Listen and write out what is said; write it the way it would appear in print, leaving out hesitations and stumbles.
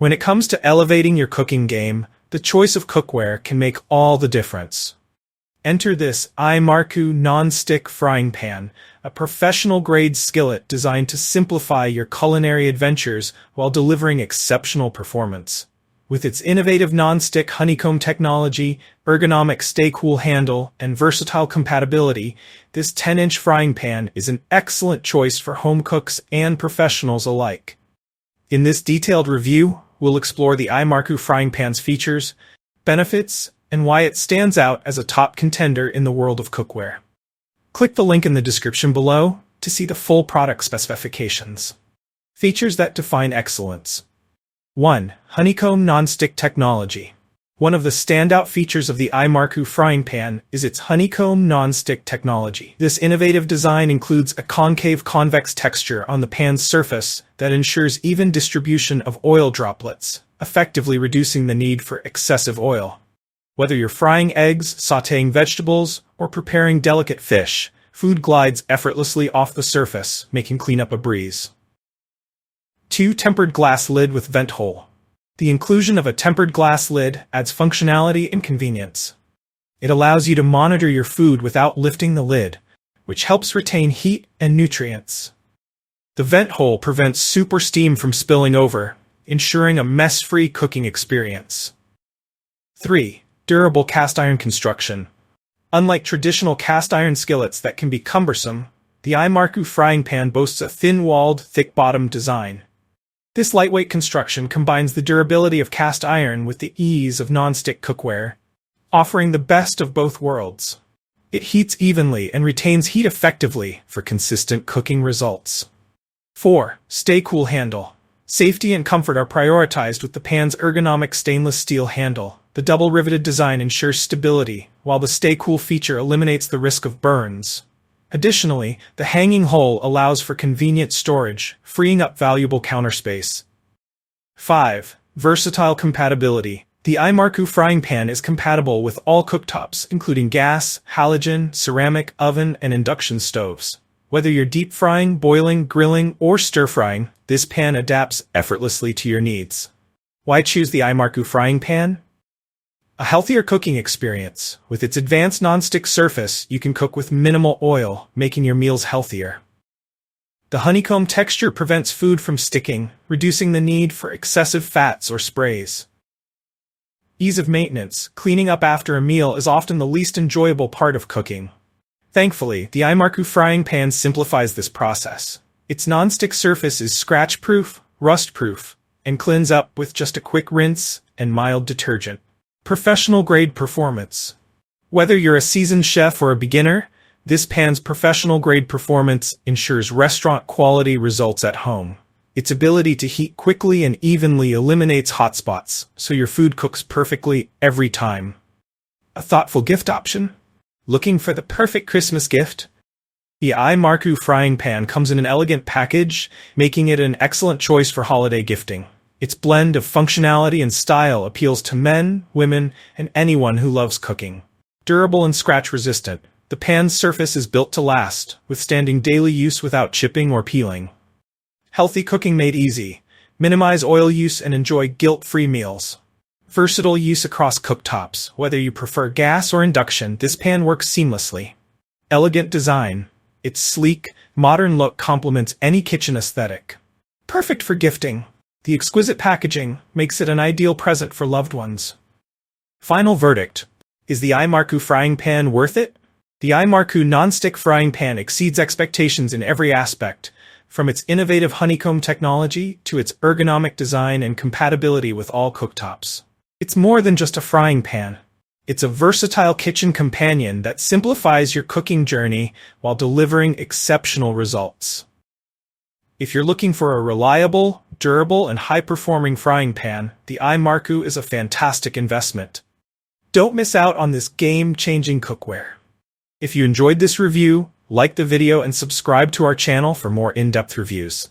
When it comes to elevating your cooking game, the choice of cookware can make all the difference. Enter this iMarku non-stick frying pan, a professional-grade skillet designed to simplify your culinary adventures while delivering exceptional performance. With its innovative non-stick honeycomb technology, ergonomic stay-cool handle, and versatile compatibility, this 10-inch frying pan is an excellent choice for home cooks and professionals alike. In this detailed review, we'll explore the iMarku frying pan's features, benefits, and why it stands out as a top contender in the world of cookware. Click the link in the description below to see the full product specifications. Features that define excellence. 1. Honeycomb non-stick technology. One of the standout features of the iMarku frying pan is its honeycomb non-stick technology. This innovative design includes a concave convex texture on the pan's surface that ensures even distribution of oil droplets, effectively reducing the need for excessive oil. Whether you're frying eggs, sautéing vegetables, or preparing delicate fish, food glides effortlessly off the surface, making cleanup a breeze. 2. Tempered glass lid with vent hole. The inclusion of a tempered glass lid adds functionality and convenience. It allows you to monitor your food without lifting the lid, which helps retain heat and nutrients. The vent hole prevents soup or steam from spilling over, ensuring a mess-free cooking experience. 3. Durable cast iron construction. Unlike traditional cast iron skillets that can be cumbersome, the iMarku frying pan boasts a thin-walled, thick-bottomed design. This lightweight construction combines the durability of cast iron with the ease of non-stick cookware, offering the best of both worlds. It heats evenly and retains heat effectively for consistent cooking results. 4. Stay cool handle. Safety and comfort are prioritized with the pan's ergonomic stainless steel handle. The double riveted design ensures stability, while the stay cool feature eliminates the risk of burns. Additionally, the hanging hole allows for convenient storage, freeing up valuable counter space. 5. Versatile compatibility. The iMarku frying pan is compatible with all cooktops, including gas, halogen, ceramic, oven, and induction stoves. Whether you're deep frying, boiling, grilling, or stir frying, this pan adapts effortlessly to your needs. Why choose the iMarku frying pan? A healthier cooking experience. With its advanced non-stick surface, you can cook with minimal oil, making your meals healthier. The honeycomb texture prevents food from sticking, reducing the need for excessive fats or sprays. Ease of maintenance. Cleaning up after a meal is often the least enjoyable part of cooking. Thankfully, the iMarku frying pan simplifies this process. Its non-stick surface is scratch-proof, rust-proof, and cleans up with just a quick rinse and mild detergent. Professional-grade performance. Whether you're a seasoned chef or a beginner, this pan's professional-grade performance ensures restaurant-quality results at home. Its ability to heat quickly and evenly eliminates hot spots, so your food cooks perfectly every time. A thoughtful gift option? Looking for the perfect Christmas gift? The iMarku frying pan comes in an elegant package, making it an excellent choice for holiday gifting. Its blend of functionality and style appeals to men, women, and anyone who loves cooking. Durable and scratch-resistant, the pan's surface is built to last, withstanding daily use without chipping or peeling. Healthy cooking made easy. Minimize oil use and enjoy guilt-free meals. Versatile use across cooktops. Whether you prefer gas or induction, this pan works seamlessly. Elegant design. Its sleek, modern look complements any kitchen aesthetic. Perfect for gifting. The exquisite packaging makes it an ideal present for loved ones. Final verdict. Is the iMarku frying pan worth it? The iMarku non-stick frying pan exceeds expectations in every aspect, from its innovative honeycomb technology to its ergonomic design and compatibility with all cooktops. It's more than just a frying pan. It's a versatile kitchen companion that simplifies your cooking journey while delivering exceptional results. If you're looking for a reliable, durable, and high-performing frying pan, the iMarku is a fantastic investment. Don't miss out on this game-changing cookware. If you enjoyed this review, like the video and subscribe to our channel for more in-depth reviews.